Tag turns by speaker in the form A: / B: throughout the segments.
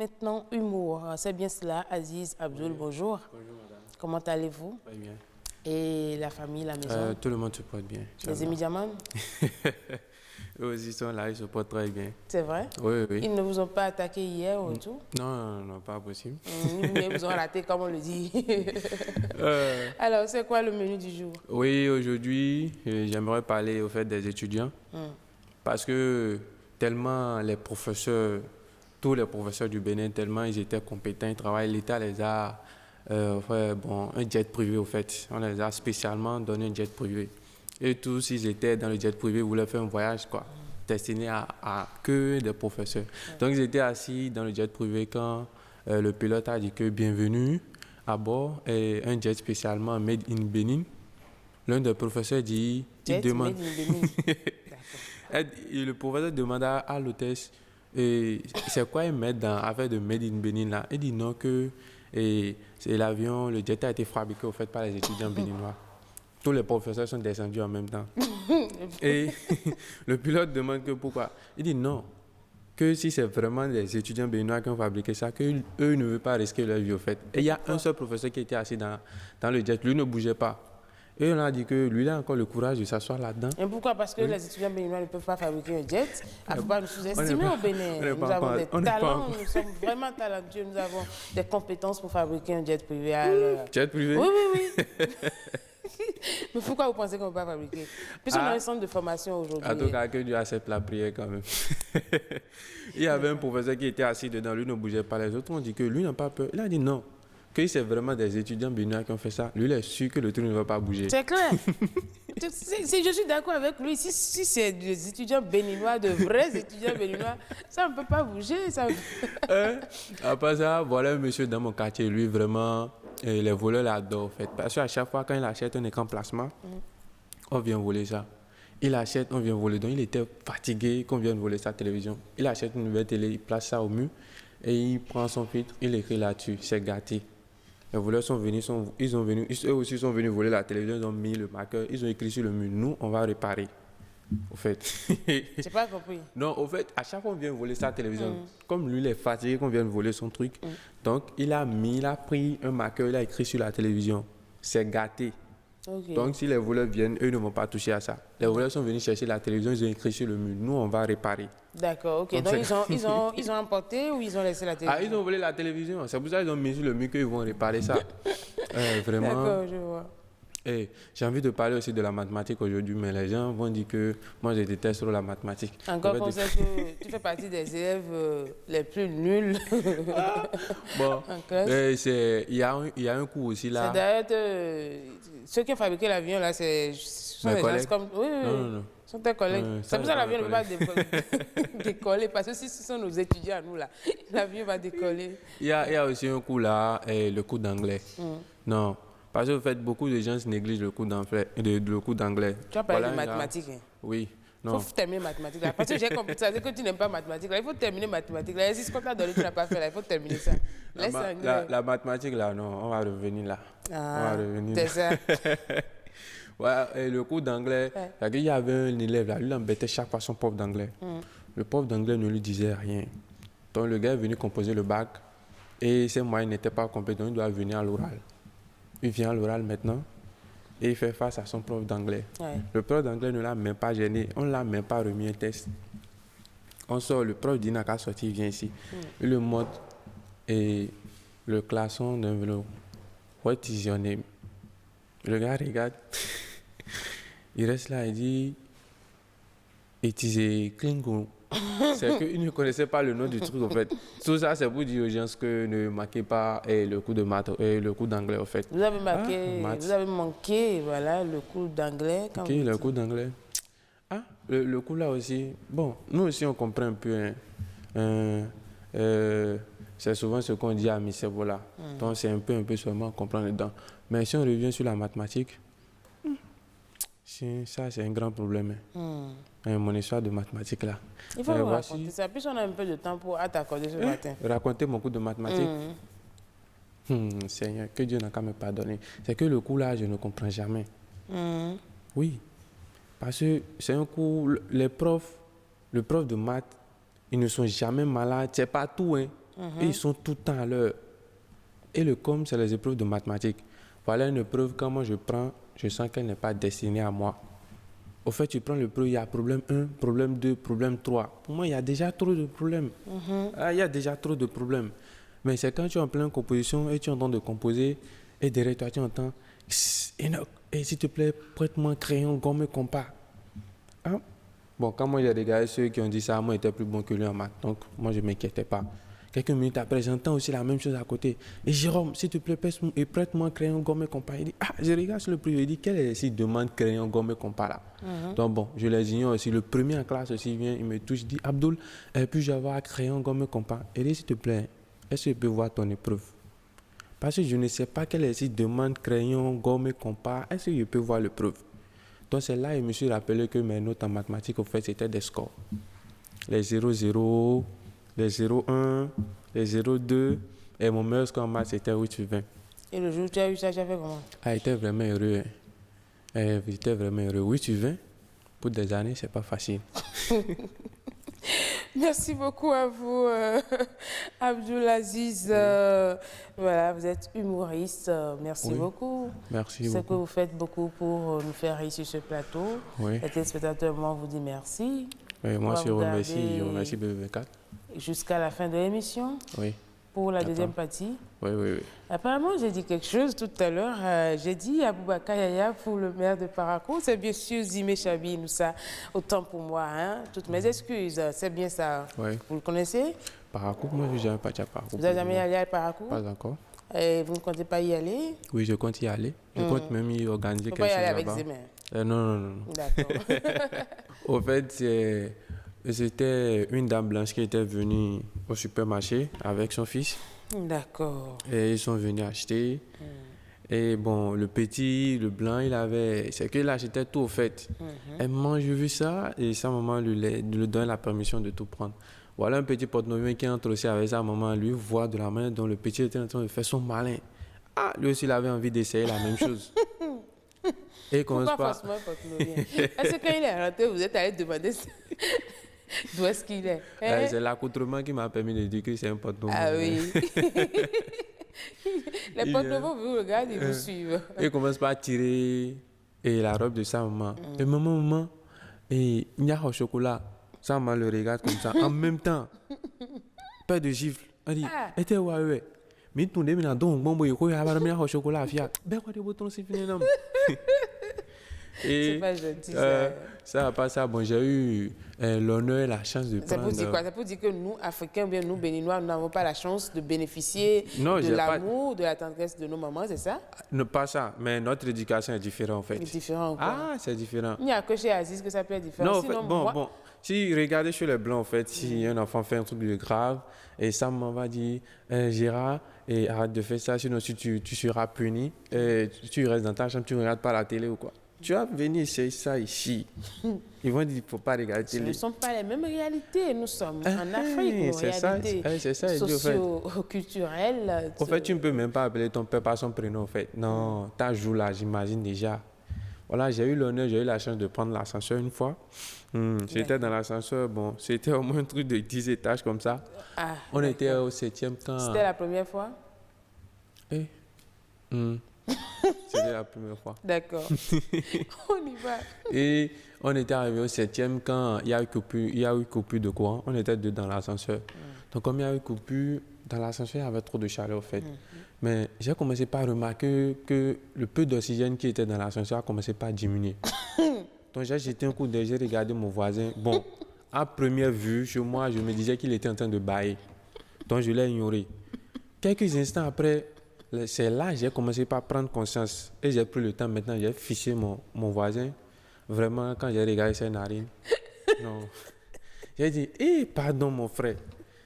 A: Maintenant, humour. C'est bien cela, Aziz Abdoul,
B: Oui.
A: bonjour.
B: Bonjour madame.
A: Comment allez-vous?
B: Très bien.
A: Et la famille, la maison?
B: Tout le monde se porte bien.
A: Les Émidiamans?
B: Eux aussi sont là, ils se portent très bien.
A: C'est vrai?
B: Oui, oui.
A: Ils ne vous ont pas attaqué hier ou tout?
B: Non, pas possible.
A: Ils vous ont raté, comme on le dit.
B: Euh,
A: Alors, c'est quoi le menu du jour?
B: oui, aujourd'hui, j'aimerais parler au fait des étudiants. Parce que tellement les professeurs, tous les professeurs du Bénin, tellement ils étaient compétents, ils travaillent, l'État les a fait, un jet privé au fait. On les a spécialement donné un jet privé. Et tous, ils étaient dans le jet privé, ils voulaient faire un voyage, quoi, destiné à que des professeurs. Donc, ils étaient assis dans le jet privé quand le pilote a dit que bienvenue à bord et un jet spécialement made in Bénin. L'un des professeurs dit, il
A: Jet
B: demande.
A: made in Benin. D'accord.
B: Et le professeur demanda à l'hôtesse, c'est quoi ils mettent dans l'affaire de Made in Benin là? Il dit non, que c'est l'avion, le jet a été fabriqué au fait par les étudiants béninois. Tous les professeurs sont descendus en même temps. Et le pilote demande que pourquoi? Il dit non, que si c'est vraiment les étudiants béninois qui ont fabriqué ça, qu'eux ne veulent pas risquer leur vie au fait. Et il y a un seul professeur qui était assis dans le jet, lui ne bougeait pas. Et on a dit que lui, il a encore le courage de s'asseoir là-dedans.
A: Et pourquoi? Parce que les étudiants béninois ne peuvent pas fabriquer un jet. Il ne faut pas nous sous-estimer au Bénin. Nous avons des talents, nous sommes vraiment talentueux, nous avons des compétences pour fabriquer un jet privé.
B: Jet privé?
A: Oui, oui, oui. Mais pourquoi vous pensez qu'on ne peut pas fabriquer? Puisqu'on a un centre de formation aujourd'hui.
B: En tout cas, que Dieu accepte la prière quand même. Il y avait un professeur qui était assis dedans, lui ne bougeait pas. Les autres ont dit que lui n'a pas peur. Il a dit non, que c'est vraiment des étudiants béninois qui ont fait ça. Lui, il est sûr que le truc ne va pas bouger.
A: C'est clair. Je suis d'accord avec lui. Si c'est des étudiants béninois, de vrais étudiants béninois, ça ne peut pas bouger. Ça...
B: Après ça, voilà un monsieur dans mon quartier, lui, vraiment, les voleurs l'adorent, en fait. Parce qu'à chaque fois, quand il achète un écran plasma, on vient voler ça. Il achète, on vient voler. Donc, il était fatigué qu'on vienne voler sa télévision. Il achète une nouvelle télé, il place ça au mur et il prend son filtre, il écrit là-dessus, c'est gâté. Les voleurs sont venus, eux aussi sont venus voler la télévision, ils ont mis le marqueur, ils ont écrit sur le mur, nous, on va réparer. Au fait.
A: J'ai pas compris.
B: Non, au fait, à chaque fois qu'on vient voler sa télévision, comme lui, il est fatigué qu'on vienne voler son truc, donc il a pris un marqueur, il a écrit sur la télévision, c'est gâté.
A: Okay.
B: Donc si les voleurs viennent, eux ne vont pas toucher à ça. Les voleurs sont venus chercher la télévision, ils ont écrit sur le mur, nous, on va réparer.
A: D'accord, ok. Donc ils ont emporté ou ils ont laissé la télévision?
B: Ah, ils ont volé la télévision, c'est pour ça qu'ils ont mis sur le mur qu'ils vont réparer ça. Vraiment.
A: D'accord, je vois.
B: Hey, j'ai envie de parler aussi de la mathématique aujourd'hui, mais les gens vont dire que moi je déteste trop la mathématique.
A: Encore qu'on sait que tu fais partie des élèves les plus nuls.
B: Bon,
A: en classe.
B: il y a un cours aussi là.
A: C'est d'ailleurs, ceux qui ont fabriqué l'avion là, sont
B: mes
A: des
B: collègues?
A: gens comme. Oui, oui,
B: Non.
A: sont tes collègues. C'est pour ça que l'avion ne va pas décoller, parce que si ce sont nos étudiants, nous là, l'avion va décoller.
B: Il y a aussi un cours là, le cours d'anglais. Non. Parce que vous faites beaucoup de gens négligent le cours d'anglais.
A: Tu as parlé de mathématiques. Hein?
B: Oui.
A: Il faut terminer mathématiques là. Parce que j'ai compris ça, c'est que tu n'aimes pas mathématiques là. Il faut terminer mathématiques là. Et si ce qu'on t'a donné, tu n'as pas fait là, il faut terminer ça.
B: La mathématique là, non, on va revenir là.
A: Ah, c'est ça.
B: Ouais, et le cours d'anglais, il y avait un élève là, lui embêtait chaque fois son prof d'anglais. Le prof d'anglais ne lui disait rien. Donc le gars est venu composer le bac et ses moyens n'étaient pas compétents, il doit venir à l'oral. Il vient à l'oral maintenant et il fait face à son prof d'anglais.
A: Ouais.
B: Le prof d'anglais ne l'a même pas gêné, on ne l'a même pas remis un test. On sort, le prof dit n'a qu'à sortir, il vient ici. Il le montre et le classon d'un vélo. What is your name? Le gars regarde, il reste là, il dit it is a Klingon. C'est qu'il ne connaissait pas le nom du truc en fait. Tout ça, c'est pour dire aux gens que ne marquez pas le cours de maths et le cours d'anglais en fait.
A: Vous avez manqué voilà, le cours d'anglais.
B: Ok, le cours d'anglais. Ah, le cours là aussi. Bon, nous aussi on comprend un peu. C'est souvent ce qu'on dit à Miss voilà. Donc c'est un peu seulement comprendre dedans. Mais si on revient sur la mathématique, ça c'est un grand problème. Mon histoire de mathématiques là.
A: Il faut nous raconter ça. Puis on a un peu de temps pour t'accorder ce matin.
B: Raconter mon cours de mathématiques. Seigneur, que Dieu n'a qu'à me pardonner. C'est que le cours là, je ne comprends jamais. Oui. Parce que c'est un cours, le prof de maths, ils ne sont jamais malades. C'est pas tout, hein. Et ils sont tout le temps à l'heure. Et le com, c'est les épreuves de mathématiques. Voilà une épreuve, quand moi je prends, je sens qu'elle n'est pas destinée à moi. Au fait, tu prends l'épreuve, il y a problème 1, problème 2, problème 3. Pour moi, il y a déjà trop de problèmes. Il y a déjà trop de problèmes. Mais c'est quand tu es en pleine composition et tu entends de composer, et derrière toi, tu entends Enoch, et s'il te plaît, prête-moi un crayon, gomme et compas. Hein? Bon, quand moi j'ai regardé ceux qui ont dit ça, moi j'étais plus bon que lui en maths. Donc, moi je ne m'inquiétais pas. Quelques minutes après, j'entends aussi la même chose à côté. Et Jérôme, s'il te plaît, prête-moi un crayon, gomme et compas. Il dit, je regarde sur le prix, il dit, quel est s'il demande crayon, gomme et compas là? Donc bon, je les ignore aussi. Le premier en classe aussi vient, il me touche, il dit, Abdoul, puis-je avoir crayon, gomme et compas? Il dit, s'il te plaît, est-ce que je peux voir ton épreuve? Parce que je ne sais pas quel est s'il demande crayon, gomme et compas. Est-ce que je peux voir l'épreuve? Donc c'est là que je me suis rappelé que mes notes en mathématiques, au fait, c'était des scores. Les 0,0, les 0,1, les 0,2. Et mon meilleur score en maths, c'était 8 sur 20.
A: Et le jour où tu as eu ça, tu as fait comment?
B: J'étais vraiment heureux. J'étais vraiment heureux. 8 sur 20, pour des années, c'est pas facile.
A: Merci beaucoup à vous, Abdoulaziz. Voilà, vous êtes humoriste. Merci beaucoup.
B: Merci
A: beaucoup.
B: C'est
A: que vous faites beaucoup pour nous faire ici sur ce plateau.
B: Oui.
A: Les téléspectateurs, moi, vous dis merci.
B: Oui, moi, je remercie BB24.
A: Jusqu'à la fin de l'émission.
B: Oui.
A: Pour la deuxième partie.
B: Oui.
A: Apparemment, j'ai dit quelque chose tout à l'heure. J'ai dit Aboubacar Yaya pour le maire de Parakou. C'est bien sûr Zimé Chabi, nous ça. Autant pour moi, hein. Toutes mes excuses. C'est bien ça.
B: Oui.
A: Vous le connaissez?
B: Parakou, moi, je n'ai jamais parti à Parakou.
A: Vous n'avez jamais allé à Parakou?
B: Pas encore.
A: Et vous ne comptez pas y aller?
B: Oui, je compte y aller. Je compte même y organiser quelque chose là-bas.
A: Vous ne pouvez pas y aller avec Zimé?
B: Non.
A: D'accord.
B: Au fait, c'était une dame blanche qui était venue au supermarché avec son fils.
A: D'accord.
B: Et ils sont venus acheter. Et bon, le petit, le blanc, c'est qu'il achetait tout au fait. Et maman, j'ai vu ça et sa maman lui donne la permission de tout prendre. Voilà un petit porte-novier qui entre aussi avec sa maman, lui voit de la main dont le petit était en train de faire son malin. Lui aussi, il avait envie d'essayer la même chose. Et il commence
A: pas... forcément porte-novier? Est-ce que quand il est rentré, vous êtes allé demander d'où est-ce qu'il est?
B: C'est l'accoutrement qui m'a permis de dire que c'est un porte-novier.
A: Ah oui. Les porte-noviers vous regardent et vous suivent.
B: Il commence par tirer la robe de sa maman. Et maman, il y a au chocolat. Sa maman le regarde comme ça. En même temps, pas de gifle. Elle dit, était ouais. Mais tout le monde a donc bon boy, il y a au chocolat. Ben quoi de bouton c'est fini non?
A: C'est pas gentil.
B: Ça a passé. Bon, j'ai eu l'honneur et la chance de prendre...
A: C'est pour dire quoi? C'est pour dire que nous, Africains, bien nous, Béninois, nous n'avons pas la chance de bénéficier de l'amour, de la tendresse de nos mamans, c'est ça?
B: Non, pas ça, mais notre éducation est différente en fait.
A: C'est différent quoi?
B: C'est différent.
A: Il n'y a que chez Aziz que ça peut être différent.
B: Non,
A: sinon,
B: en fait, bon. Si regardez chez les Blancs, en fait, si un enfant fait un truc de grave, et sa maman va dire, Gérard, arrête de faire ça, sinon si tu seras puni, tu restes dans ta chambre, tu ne regardes pas la télé ou quoi. Tu vas venir essayer ça ici. Ils vont dire qu'il ne faut pas regarder la télé.
A: Ce ne sont pas les mêmes réalités. Nous sommes en Afrique,
B: c'est ça,
A: socio-culturelles.
B: En fait, tu ne peux même pas appeler ton père par son prénom, en fait. Non, ta joue là, j'imagine déjà. Voilà, j'ai eu la chance de prendre l'ascenseur une fois. J'étais dans l'ascenseur, bon, c'était au moins un truc de 10 étages comme ça. On était au 7e quand...
A: C'était la première fois?
B: C'était la première fois.
A: D'accord. On y va.
B: Et on était arrivé au 7e quand il y a eu coupure de courant. On était deux dans l'ascenseur. Donc, comme il y a eu coupure dans l'ascenseur, il y avait trop de chaleur, en fait. Mais j'ai commencé par remarquer que le peu d'oxygène qui était dans l'ascenseur a commencé par diminuer. Donc, j'ai jeté un coup d'œil, j'ai regardé mon voisin. Bon, à première vue, chez moi, je me disais qu'il était en train de bâiller. Donc, je l'ai ignoré. Quelques instants après, c'est là que j'ai commencé par prendre conscience. Et j'ai pris le temps maintenant, j'ai fiché mon voisin. Vraiment, quand j'ai regardé ses narines, non. J'ai dit, pardon mon frère,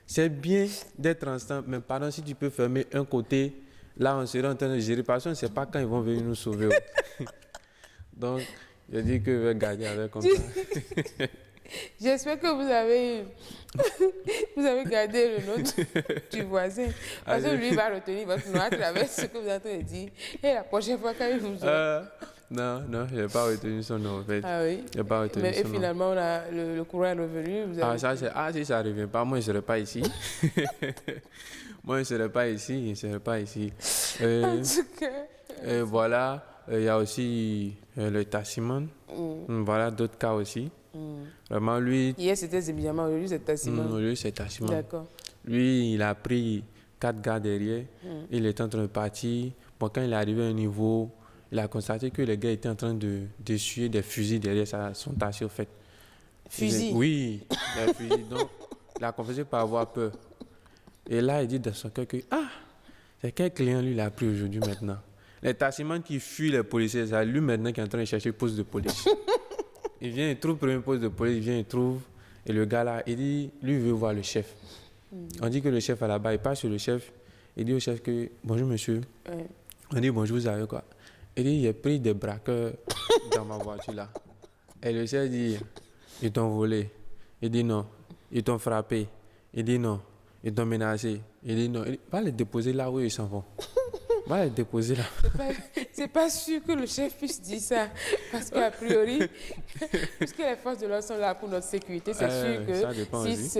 B: c'est bien d'être ensemble, mais pardon si tu peux fermer un côté, là on serait en train de gérer, parce qu'on ne sait pas quand ils vont venir nous sauver. Donc, j'ai dit que je vais garder avec comme ça.
A: J'espère que vous avez gardé le nom du voisin. Parce que lui va retenir votre nom à travers ce que vous êtes en train de dire. Et la prochaine fois, quand il vous aura...
B: Non, non, je n'ai pas retenu son nom en fait.
A: Ah oui.
B: Je n'ai pas retenu
A: Mais, et
B: son nom.
A: finalement, le courant est revenu. Vous avez...
B: Si ça ne revient pas, moi je ne serais pas ici. Moi je ne serais pas ici, je ne serais pas ici.
A: En tout cas.
B: Voilà, il y a aussi le Tassimon. Voilà, d'autres cas aussi. Vraiment, lui,
A: Hier, c'était Zébidjama, aujourd'hui, c'est Tassimon.
B: lui c'est Tassimon.
A: D'accord.
B: Lui, il a pris 4 gars derrière. Il était en train de partir. Bon, quand il est arrivé à un niveau, il a constaté que les gars étaient en train d'essuyer des fusils derrière son taxi, au fait.
A: Fusil?
B: Oui, des fusils. Donc, il a confessé par avoir peur. Et là, il dit dans son cœur que, c'est quel client lui l'a pris aujourd'hui maintenant? Les tassimans qui fuient les policiers, c'est lui maintenant qui est en train de chercher poste de police. Il vient, il trouve le premier poste de police, il vient, il trouve. Et le gars là, il dit, lui il veut voir le chef. On dit que le chef est là-bas, il passe sur le chef. Il dit au chef que, bonjour monsieur. On dit, bonjour, vous avez quoi? Il dit, j'ai pris des braqueurs dans ma voiture là. Et le chef dit, ils t'ont volé. Il dit non. Ils t'ont frappé. Il dit non. Ils t'ont menacé. Il dit non. Il dit, va les déposer là où ils s'en vont. Va les déposer là.
A: C'est pas sûr que le chef puisse dire ça. Parce qu'a priori, puisque les forces de l'ordre sont là pour notre sécurité, c'est sûr que si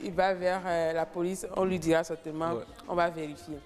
A: il va vers la police, on lui dira certainement, on va vérifier.